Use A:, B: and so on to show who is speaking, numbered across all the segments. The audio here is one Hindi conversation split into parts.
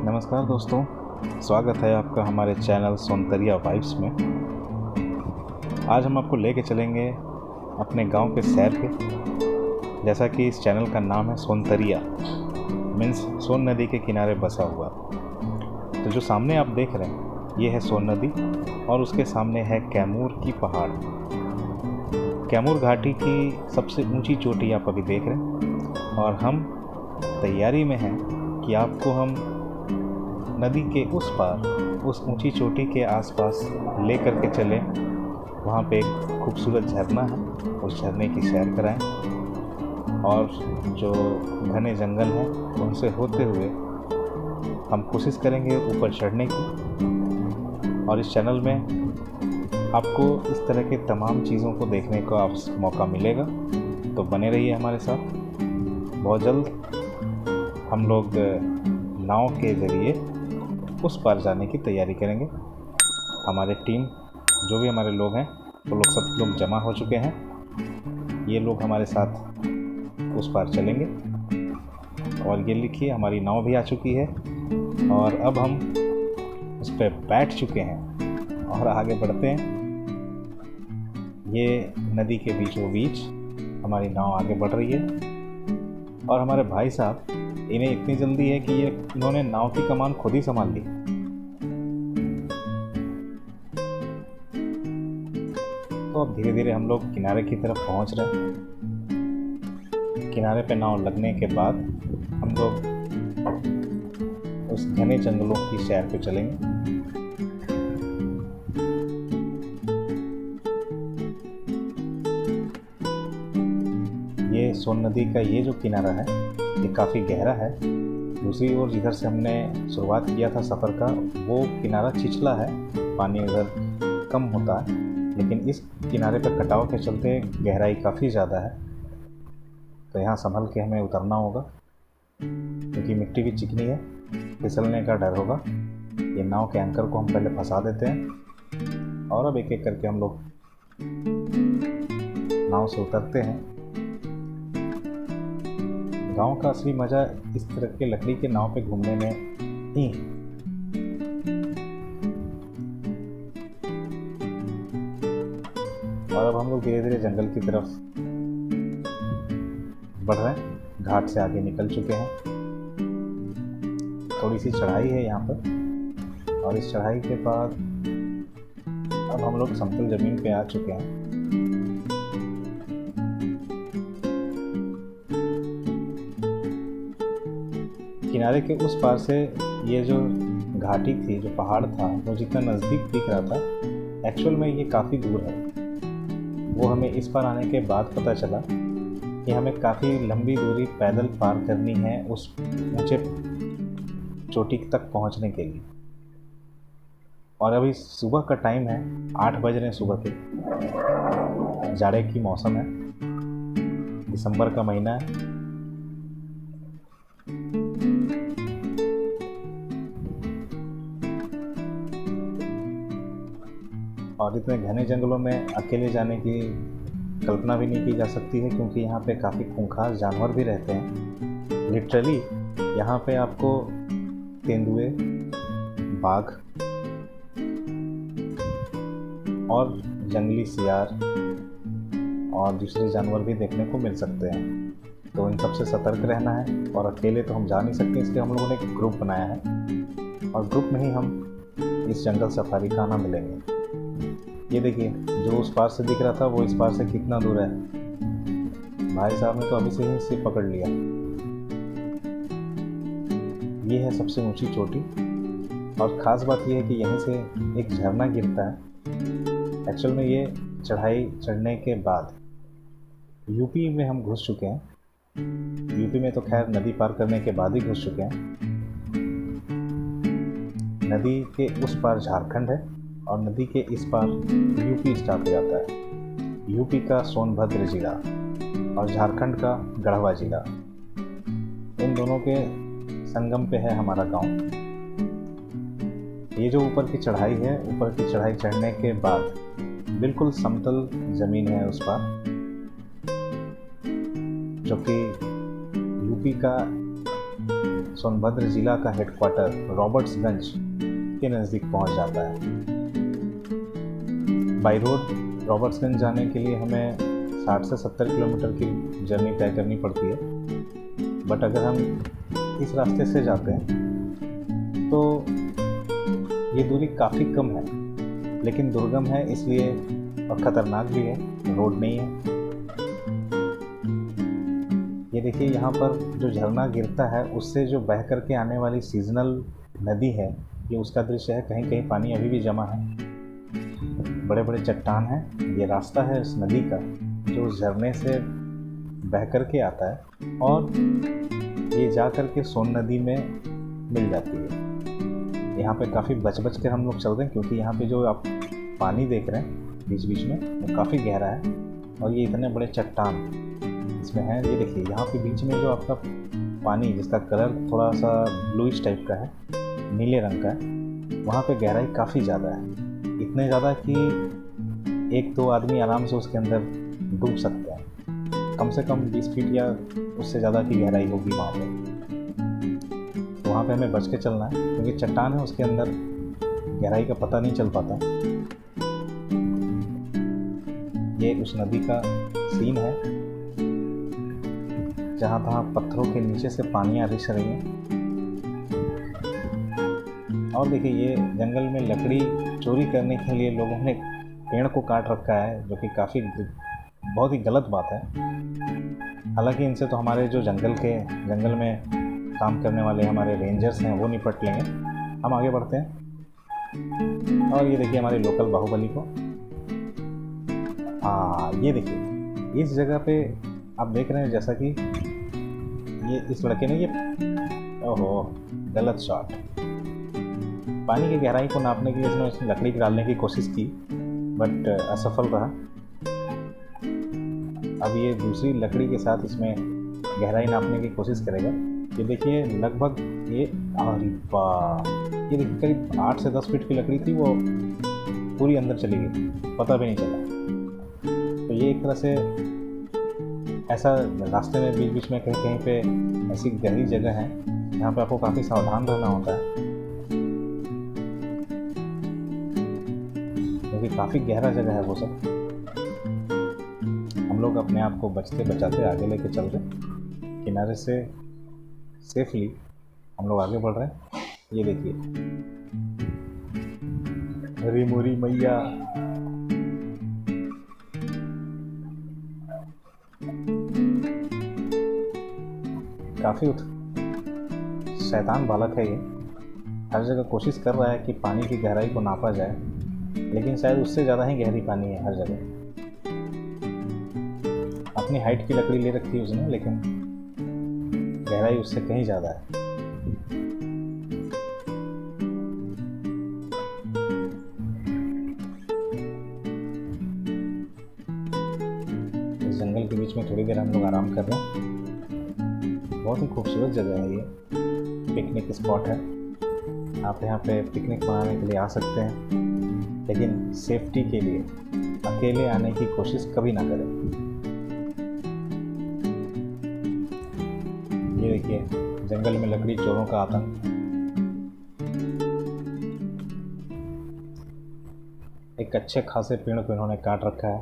A: नमस्कार दोस्तों, स्वागत है आपका हमारे चैनल सोनतरिया वाइब्स में। आज हम आपको लेके चलेंगे अपने गांव के सैर पे। जैसा कि इस चैनल का नाम है सोनतरिया, मीन्स सोन नदी के किनारे बसा हुआ। तो जो सामने आप देख रहे हैं ये है सोन नदी और उसके सामने है कैमूर की पहाड़। कैमूर घाटी की सबसे ऊंची चोटी आप अभी देख रहे हैं और हम तैयारी में हैं कि आपको हम नदी के उस पार उस ऊंची चोटी के आसपास ले करके चलें। वहाँ पे एक खूबसूरत झरना है, उस झरने की सैर कराएं और जो घने जंगल हैं उनसे होते हुए हम कोशिश करेंगे ऊपर चढ़ने की। और इस चैनल में आपको इस तरह के तमाम चीज़ों को देखने का मौका मिलेगा, तो बने रहिए हमारे साथ। बहुत जल्द हम लोग नाव के ज़रिए उस पार जाने की तैयारी करेंगे। हमारे टीम जो भी हमारे लोग हैं वो लोग सब लोग जमा हो चुके हैं। ये लोग हमारे साथ उस पार चलेंगे और ये लिखिए हमारी नाव भी आ चुकी है और अब हम उस पर बैठ चुके हैं और आगे बढ़ते हैं। ये नदी के बीचों बीच हमारी नाव आगे बढ़ रही है और हमारे भाई साहब, इन्हें इतनी जल्दी है कि इन्होंने नाव की कमान खुद ही संभाल ली। तो अब धीरे धीरे हम लोग किनारे की तरफ पहुंच रहे हैं। किनारे पे नाव लगने के बाद हम लोग उस घने जंगलों की सैर पे चलेंगे। ये सोन नदी का ये जो किनारा है ये काफ़ी गहरा है। दूसरी ओर जिधर से हमने शुरुआत किया था सफ़र का वो किनारा छिछला है, पानी उधर कम होता है, लेकिन इस किनारे पर कटाव के चलते गहराई काफ़ी ज़्यादा है। तो यहाँ संभल के हमें उतरना होगा क्योंकि मिट्टी भी चिकनी है, फिसलने का डर होगा। ये नाव के एंकर को हम पहले फंसा देते हैं और अब एक एक करके हम लोग नाव से उतरते हैं। गांव का असली मज़ा इस तरह के लकड़ी के नाव पे घूमने में ही। और अब हम लोग धीरे धीरे जंगल की तरफ बढ़ रहे हैं, घाट से आगे निकल चुके हैं। थोड़ी सी चढ़ाई है यहाँ पर और इस चढ़ाई के बाद अब हम लोग समतल ज़मीन पे आ चुके हैं। किनारे के उस पार से ये जो घाटी थी, जो पहाड़ था, वो जितना नज़दीक दिख रहा था एक्चुअल में ये काफ़ी दूर है। वो हमें इस पार आने के बाद पता चला कि हमें काफ़ी लंबी दूरी पैदल पार करनी है उस ऊंचे चोटी तक पहुंचने के लिए। और अभी सुबह का टाइम है, 8 बज रहे हैं सुबह के। जाड़े की मौसम है, दिसंबर का महीना है। और इतने घने जंगलों में अकेले जाने की कल्पना भी नहीं की जा सकती है क्योंकि यहाँ पे काफ़ी खूंखार जानवर भी रहते हैं। लिटरली यहाँ पे आपको तेंदुए, बाघ और जंगली सियार और दूसरे जानवर भी देखने को मिल सकते हैं। तो इन सबसे सतर्क रहना है और अकेले तो हम जा नहीं सकते, इसलिए हम लोगों ने एक ग्रुप बनाया है और ग्रुप में ही हम इस जंगल सफारी का आनंद लेंगे। ये देखिए, जो उस पार से दिख रहा था वो इस पार से कितना दूर है। भाई साहब ने तो अभी से ही इसे पकड़ लिया। ये है सबसे ऊंची चोटी और ख़ास बात यह है कि यहीं से एक झरना गिरता है। एक्चुअल में ये चढ़ाई चढ़ने के बाद यूपी में हम घुस चुके हैं। यूपी में तो खैर नदी पार करने के बाद ही घुस चुके हैं। नदी के उस पार झारखंड है और नदी के इस पार यूपी स्टार्ट हो जाता है। यूपी का सोनभद्र जिला और झारखंड का गढ़वा जिला, इन दोनों के संगम पे है हमारा गांव। ये जो ऊपर की चढ़ाई है, ऊपर की चढ़ाई चढ़ने के बाद बिल्कुल समतल ज़मीन है उस पार, जो कि यूपी का सोनभद्र जिला का हेडक्वार्टर रॉबर्ट्सगंज के नज़दीक पहुंच जाता है। बाई रोड रॉबर्ट्सगंज जाने के लिए हमें 60 से 70 किलोमीटर की जर्नी तय करनी पड़ती है, बट अगर हम इस रास्ते से जाते हैं तो ये दूरी काफ़ी कम है, लेकिन दुर्गम है इसलिए और ख़तरनाक भी है, रोड नहीं है। ये देखिए यहाँ पर जो झरना गिरता है उससे जो बह कर के आने वाली सीजनल नदी है, ये उसका दृश्य है। कहीं कहीं पानी अभी भी जमा है, बड़े बड़े चट्टान हैं। ये रास्ता है उस नदी का जो उस झरने से बह कर के आता है और ये जा कर के सोन नदी में मिल जाती है। यहाँ पे काफ़ी बच कर हम लोग चल रहे हैं, क्योंकि यहाँ पे जो आप पानी देख रहे हैं बीच बीच में वो काफ़ी गहरा है और ये इतने बड़े चट्टान इसमें हैं। ये देखिए यहाँ पे बीच में जो आपका पानी जिसका कलर थोड़ा सा ब्लूइश टाइप का है, नीले रंग का है, वहाँ पे गहराई काफ़ी ज़्यादा है। इतने ज़्यादा कि 1-2 आदमी आराम से उसके अंदर डूब सकते हैं। कम से कम 20 फीट या उससे ज़्यादा की गहराई होगी वहाँ पे। तो वहाँ पे हमें बच के चलना है, क्योंकि चट्टान है उसके अंदर गहराई का पता नहीं चल पाता। ये उस नदी का सीन है जहाँ तहाँ पत्थरों के नीचे से पानियाँ रिस रही हैं। और देखिए ये जंगल में लकड़ी चोरी करने के लिए लोगों ने पेड़ को काट रखा है, जो कि काफ़ी बहुत ही गलत बात है। हालांकि इनसे तो हमारे जो जंगल में काम करने वाले हमारे रेंजर्स हैं वो निपट लेंगे। हम आगे बढ़ते हैं और ये देखिए हमारे लोकल बाहुबली को। ये देखिए इस जगह पे आप देख रहे हैं जैसा कि ये इस लड़के ने ओहो गलत शॉट। पानी की गहराई को नापने के लिए इसने लकड़ी डालने की कोशिश की, बट असफल रहा। अब ये दूसरी लकड़ी के साथ इसमें गहराई नापने की कोशिश करेगा। ये देखिए लगभग ये देखिए करीब 8 से 10 फीट की लकड़ी थी, वो पूरी अंदर चली गई, पता भी नहीं चला। तो ये एक तरह से ऐसा रास्ते में बीच बीच में कहीं कहीं पे ऐसी गहरी जगह है जहाँ पे आपको काफ़ी सावधान रहना होता है, क्योंकि काफ़ी गहरा जगह है वो सब। हम लोग अपने आप को बचते बचाते आगे लेके चल रहे, किनारे से सेफली हम लोग आगे बढ़ रहे हैं। ये देखिए हरी मोरी मैया। काफ़ी शैतान बालक है ये, हर जगह कोशिश कर रहा है कि पानी की गहराई को नापा जाए, लेकिन शायद उससे ज़्यादा ही गहरी पानी है हर जगह। अपनी हाइट की लकड़ी ले रखी है उसने, लेकिन गहराई उससे कहीं ज़्यादा है। इस जंगल के बीच में थोड़ी देर हम लोग आराम कर रहे हैं। बहुत ही खूबसूरत जगह है ये, पिकनिक स्पॉट है। आप यहाँ पे पिकनिक मनाने के लिए आ सकते हैं, लेकिन सेफ्टी के लिए अकेले आने की कोशिश कभी ना करें। ये देखिए जंगल में लकड़ी चोरों का आतंक। एक अच्छे खासे पेड़ को इन्होंने काट रखा है।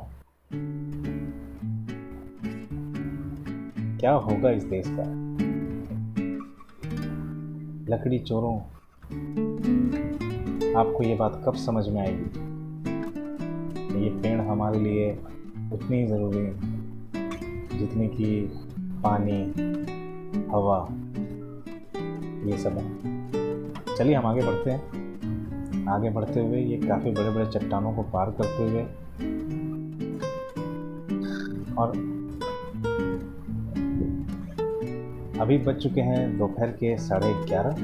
A: क्या होगा इस देश का? लकड़ी चोरों, आपको ये बात कब समझ में आएगी? ये पेड़ हमारे लिए उतनी ज़रूरी है जितनी कि पानी, हवा, ये सब है। चलिए हम आगे बढ़ते हैं। आगे बढ़ते हुए ये काफ़ी बड़े बड़े चट्टानों को पार करते हुए और अभी बज चुके हैं दोपहर के 11:30।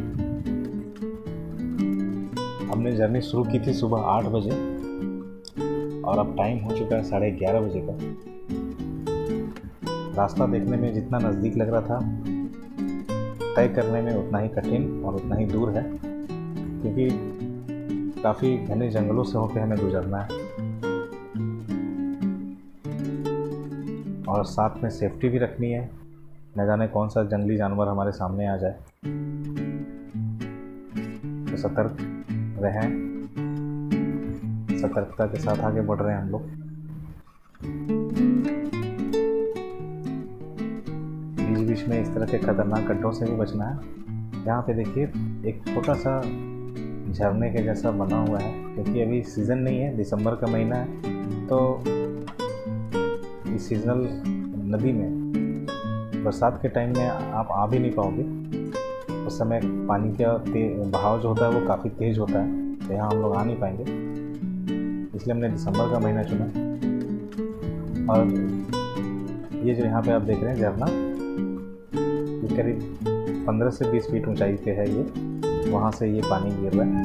A: हमने जर्नी शुरू की थी सुबह 8 बजे और अब टाइम हो चुका है 11:30 बजे का। रास्ता देखने में जितना नज़दीक लग रहा था, तय करने में उतना ही कठिन और उतना ही दूर है, क्योंकि काफ़ी घने जंगलों से होकर हमें गुजरना है और साथ में सेफ्टी भी रखनी है, न जाने कौन सा जंगली जानवर हमारे सामने आ जाए। तो सतर्क रहें, सतर्कता के साथ आगे बढ़ रहे हैं हम लोग। बीच बीच में इस तरह के खतरनाक गड्ढों से भी बचना है। यहाँ पे देखिए एक छोटा सा झरने के जैसा बना हुआ है, क्योंकि अभी सीज़न नहीं है, दिसंबर का महीना है, तो इस सीजनल नदी में बरसात के टाइम में आप आ भी नहीं पाओगे। उस समय पानी का बहाव जो होता है वो काफ़ी तेज़ होता है, तो यहाँ हम लोग आ नहीं पाएंगे, इसलिए हमने दिसंबर का महीना चुना। और ये जो यहाँ पे आप देख रहे हैं झरना, ये करीब 15 से 20 फीट ऊंचाई पे है, ये वहाँ से ये पानी गिर रहा है।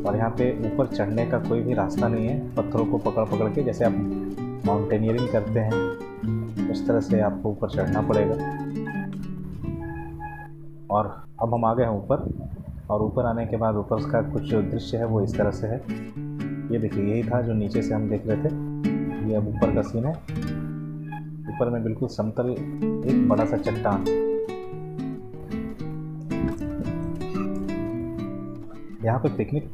A: और यहाँ पे ऊपर चढ़ने का कोई भी रास्ता नहीं है, पत्थरों को पकड़ पकड़ के जैसे आप माउंटेनियरिंग करते हैं उस तरह से आपको ऊपर चढ़ना पड़ेगा। और अब हम आ गए हैं ऊपर, और ऊपर आने के बाद ऊपर का कुछ जो दृश्य है वो इस तरह से है। ये देखिए, यही था जो नीचे से हम देख रहे थे, ये अब ऊपर का सीन है। ऊपर में बिल्कुल समतल एक बड़ा सा चट्टान। यहाँ पे पिकनिक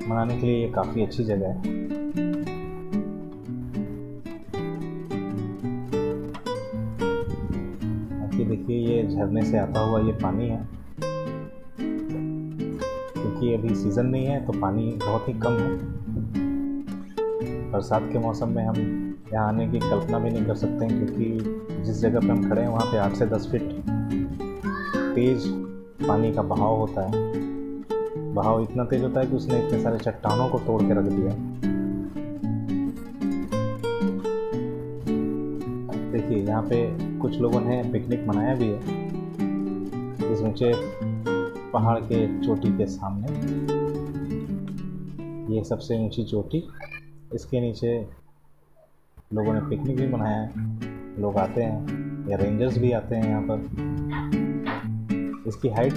A: मनाने के लिए ये काफ़ी अच्छी जगह है। ये देखिए, ये झरने से आता हुआ ये पानी है, क्योंकि अभी सीज़न नहीं है तो पानी बहुत ही कम है। बरसात के मौसम में हम यहाँ आने की कल्पना भी नहीं कर सकते हैं, क्योंकि जिस जगह पे हम खड़े हैं वहाँ पे 8 से 10 फीट तेज़ पानी का बहाव होता है। बहाव इतना तेज़ होता है कि उसने इतने सारे चट्टानों को तोड़ के रख दिया। देखिए, यहाँ पे कुछ लोगों ने पिकनिक मनाया भी है इस ऊंचे पहाड़ के चोटी के सामने। ये सबसे ऊंची चोटी, इसके नीचे लोगों ने पिकनिक भी मनाया है। लोग आते हैं, या रेंजर्स भी आते हैं यहाँ पर। इसकी हाइट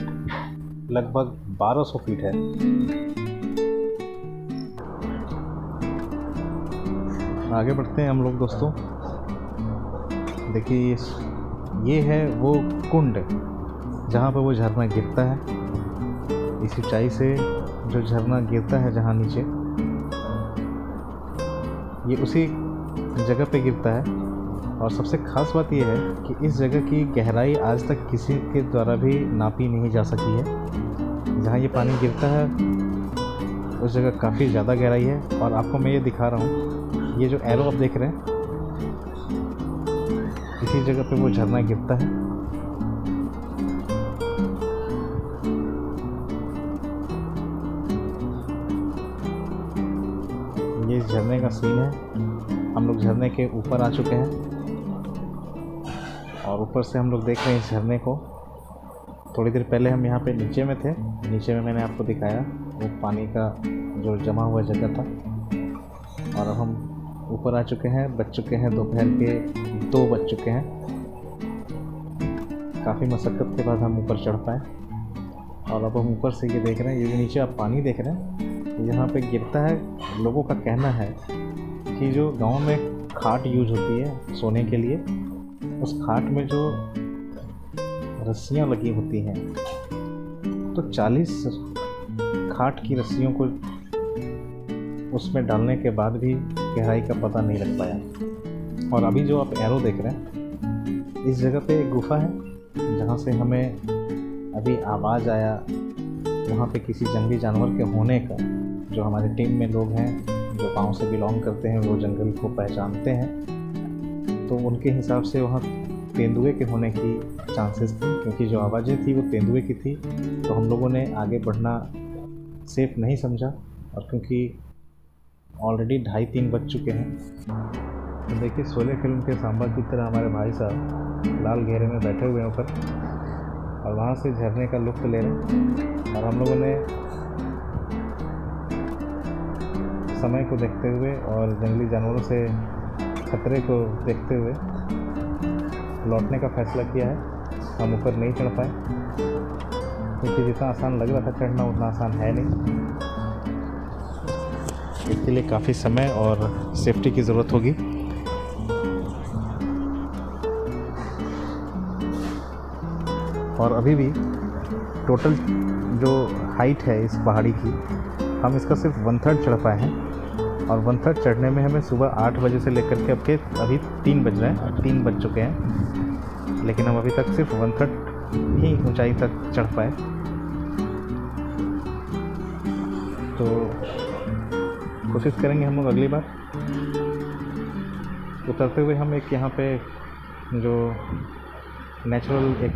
A: लगभग 1200 फीट है। आगे बढ़ते हैं हम लोग दोस्तों। देखिए, ये है वो कुंड जहाँ पर वो झरना गिरता है। इस ऊंचाई से जो झरना गिरता है जहाँ नीचे, ये उसी जगह पे गिरता है। और सबसे ख़ास बात यह है कि इस जगह की गहराई आज तक किसी के द्वारा भी नापी नहीं जा सकी है। जहाँ ये पानी गिरता है उस जगह काफ़ी ज़्यादा गहराई है। और आपको मैं ये दिखा रहा हूँ, ये जो एरो आप देख रहे हैं, इसी जगह पे वो झरना गिरता है। ये झरने का सीन है। हम लोग झरने के ऊपर आ चुके हैं, और ऊपर से हम लोग देख रहे हैं इस झरने को। थोड़ी देर पहले हम यहाँ पे नीचे में थे, नीचे में मैंने आपको दिखाया वो पानी का जो जमा हुआ जगह था। और अब हम ऊपर आ चुके हैं, बज चुके हैं दोपहर के 2 बज चुके हैं। काफ़ी मशक्क़त के बाद हम ऊपर चढ़ पाए। और अब हम ऊपर से ये देख रहे हैं, ये जो नीचे आप पानी देख रहे हैं, यहाँ पे गिरता है। लोगों का कहना है कि जो गांव में खाट यूज होती है सोने के लिए, उस खाट में जो रस्सियाँ लगी होती हैं, तो 40 खाट की रस्सियों को उसमें डालने के बाद भी गहराई का पता नहीं लग पाया। और अभी जो आप एरो देख रहे हैं, इस जगह पे एक गुफा है जहाँ से हमें अभी आवाज़ आया वहाँ पे किसी जंगली जानवर के होने का। जो हमारे टीम में लोग हैं जो गाँव से बिलोंग करते हैं, वो जंगल को पहचानते हैं, तो उनके हिसाब से वहाँ तेंदुए के होने की चांसेस थी, क्योंकि जो आवाज़ें थी वो तेंदुए की थी। तो हम लोगों ने आगे बढ़ना सेफ नहीं समझा, और क्योंकि ऑलरेडी 2:30-3 बज चुके हैं। तो देखिए, शोले फिल्म के सांबा की तरह हमारे भाई साहब लाल घेरे में बैठे हुए हैं ऊपर, और वहाँ से झरने का लुत्फ़ ले रहे हैं। और हम लोगों ने समय को देखते हुए और जंगली जानवरों से खतरे को देखते हुए लौटने का फैसला किया है। हम ऊपर नहीं चढ़ पाए, क्योंकि जितना आसान लग रहा था चढ़ना उतना आसान है नहीं। इसके लिए काफ़ी समय और सेफ्टी की ज़रूरत होगी। और अभी भी टोटल जो हाइट है इस पहाड़ी की, हम इसका सिर्फ 1/3 चढ़ पाए हैं। और 1/3 चढ़ने में हमें सुबह 8 बजे से लेकर के अभी 3 बज रहे हैं, 3 बज चुके हैं, लेकिन हम अभी तक सिर्फ 1/3 ही ऊंचाई तक चढ़ पाए। तो कोशिश करेंगे हम लोग अगली बार। उतरते हुए हम एक यहाँ पे जो नेचुरल एक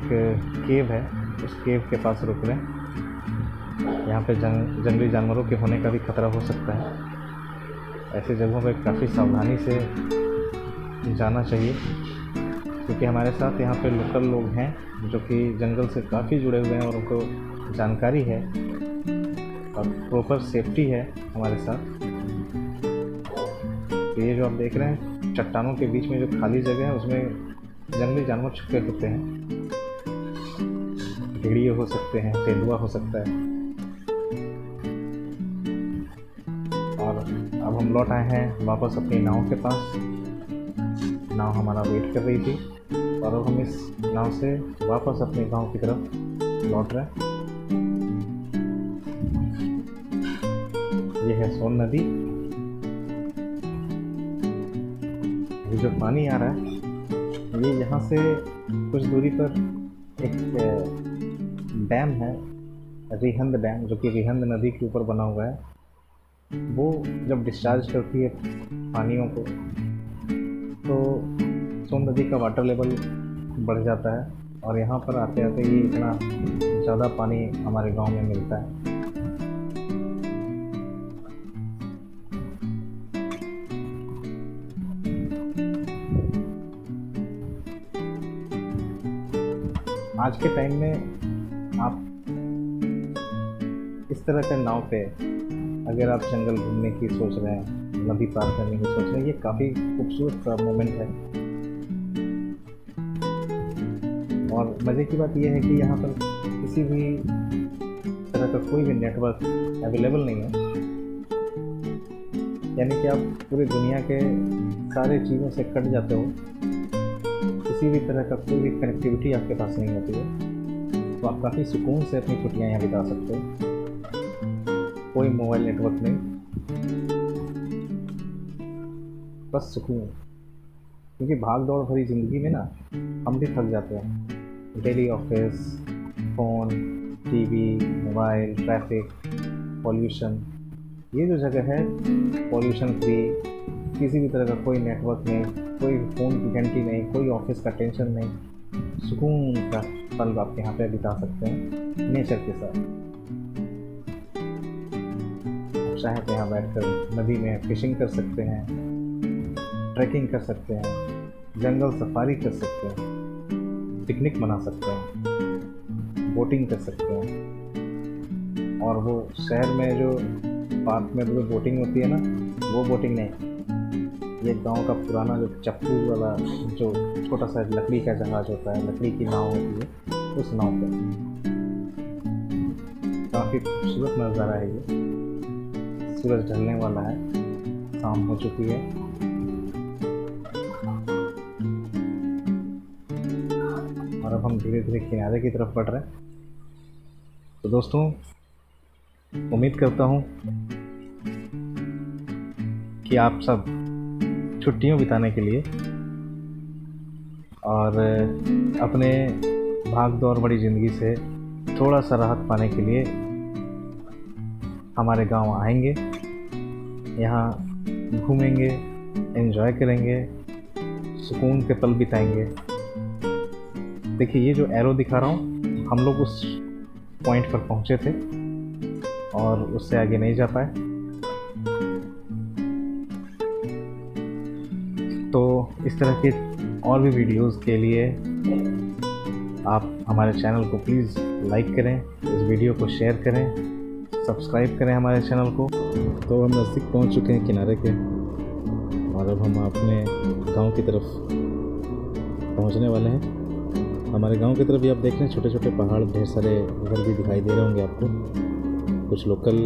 A: केव है, उस केव के पास रुक रहे हैं। यहाँ पे जंगली जानवरों के होने का भी खतरा हो सकता है। ऐसी जगहों पे काफ़ी सावधानी से जाना चाहिए, क्योंकि हमारे साथ यहाँ पे लोकल लोग हैं जो कि जंगल से काफ़ी जुड़े हुए हैं और उनको जानकारी है और प्रॉपर सेफ्टी है हमारे साथ। तो ये जो आप देख रहे हैं चट्टानों के बीच में जो खाली जगह है, उसमें जंगली जानवर छुपे होते हैं। भेड़िए हो सकते हैं, तेंदुआ हो सकता है। और अब हम लौट आए हैं वापस अपनी नाव के पास। नाव हमारा वेट कर रही थी और अब हम इस नाव से वापस अपने गांव की तरफ लौट रहे हैं। ये है सोन नदी। ये जो पानी आ रहा है, ये यहाँ से कुछ दूरी पर एक डैम है, रिहंद डैम, जो कि रिहंद नदी के ऊपर बना हुआ है। वो जब डिस्चार्ज करती है पानियों को, तो सोन नदी का वाटर लेवल बढ़ जाता है और यहाँ पर आते आते ही इतना ज़्यादा पानी हमारे गांव में मिलता है। आज के टाइम में आप इस तरह के नाव पे अगर आप जंगल घूमने की सोच रहे हैं, नदी पार करने की सोच रहे हैं, ये काफ़ी खूबसूरत सा मोमेंट है। और मज़े की बात यह है कि यहाँ पर किसी भी तरह का कोई भी नेटवर्क अवेलेबल नहीं है, यानी कि आप पूरी दुनिया के सारे चीज़ों से कट जाते हो। किसी भी तरह का कोई भी कनेक्टिविटी आपके पास नहीं होती है, तो आप काफ़ी सुकून से अपनी छुट्टियाँ यहाँ बिता सकते हो। कोई मोबाइल नेटवर्क नहीं, बस सुकून। क्योंकि भाग दौड़ भरी ज़िंदगी में ना हम भी थक जाते हैं। Daily office, phone, TV, mobile, traffic, pollution. ये जो जगह है पॉल्यूशन फ्री, किसी भी तरह का कोई नेटवर्क नहीं, कोई फ़ोन की घंटी नहीं, कोई ऑफिस का टेंशन नहीं, सुकून का पल आप यहाँ पे बिता सकते हैं नेचर के साथ। आप चाहें तो यहाँ बैठकर नदी में फिशिंग कर सकते हैं, ट्रैकिंग कर सकते हैं, जंगल सफारी कर सकते हैं, पिकनिक मना सकते हैं, बोटिंग कर सकते हैं। और वो शहर में जो पार्क में जो बोटिंग होती है ना, वो बोटिंग नहीं, ये गांव का पुराना जो चप्पू वाला जो छोटा सा लकड़ी का जहाज होता है, लकड़ी की नाव होती है, उस नाव पर काफ़ी खूबसूरत नज़ारा है ये। सूरज ढलने वाला है, शाम हो चुकी है। और अब हम धीरे धीरे किनारे की तरफ बढ़ रहे हैं। तो दोस्तों, उम्मीद करता हूँ कि आप सब छुट्टियों बिताने के लिए और अपने भाग दौड़ बड़ी ज़िंदगी से थोड़ा सा राहत पाने के लिए हमारे गांव आएंगे, यहाँ घूमेंगे, एंजॉय करेंगे, सुकून के पल बिताएंगे। देखिए, ये जो एरो दिखा रहा हूँ, हम लोग उस पॉइंट पर पहुँचे थे और उससे आगे नहीं जा पाए। तो इस तरह के और भी वीडियोस के लिए आप हमारे चैनल को प्लीज़ लाइक करें, इस वीडियो को शेयर करें, सब्सक्राइब करें हमारे चैनल को। तो हम नज़दीक पहुंच चुके हैं किनारे के और अब हम अपने गांव की तरफ पहुंचने वाले हैं। हमारे गांव की तरफ भी आप देख रहे हैं, छोटे छोटे पहाड़, ढेर सारे घर भी दिखाई दे रहे होंगे आपको। कुछ लोकल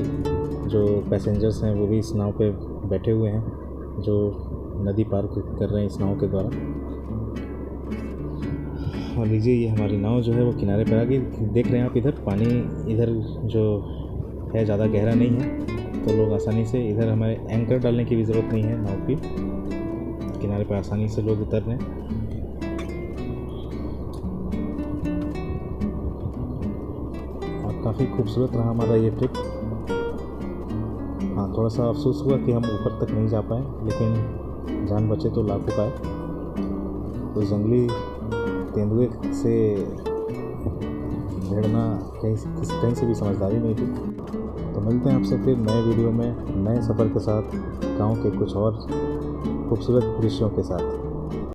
A: जो पैसेंजर्स हैं वो भी इस नाव पे बैठे हुए हैं, जो नदी पार कर रहे हैं इस नाव के द्वारा। और लीजिए ये हमारी नाव जो है वो किनारे पर आ गई। देख रहे हैं आप, इधर पानी इधर जो है ज़्यादा गहरा नहीं है, तो लोग आसानी से इधर, हमारे एंकर डालने की भी ज़रूरत नहीं है नाव की, किनारे पर आसानी से लोग उतर रहे हैं। और काफ़ी खूबसूरत रहा हमारा ये ट्रिप। हाँ, थोड़ा सा अफसोस हुआ कि हम ऊपर तक नहीं जा पाए, लेकिन जान बचे तो लाखों पाए। कोई जंगली तेंदुए से भिड़ना कहीं से भी समझदारी नहीं थी। तो मिलते हैं आपसे फिर नए वीडियो में, नए सफ़र के साथ, गाँव के कुछ और खूबसूरत दृश्यों के साथ।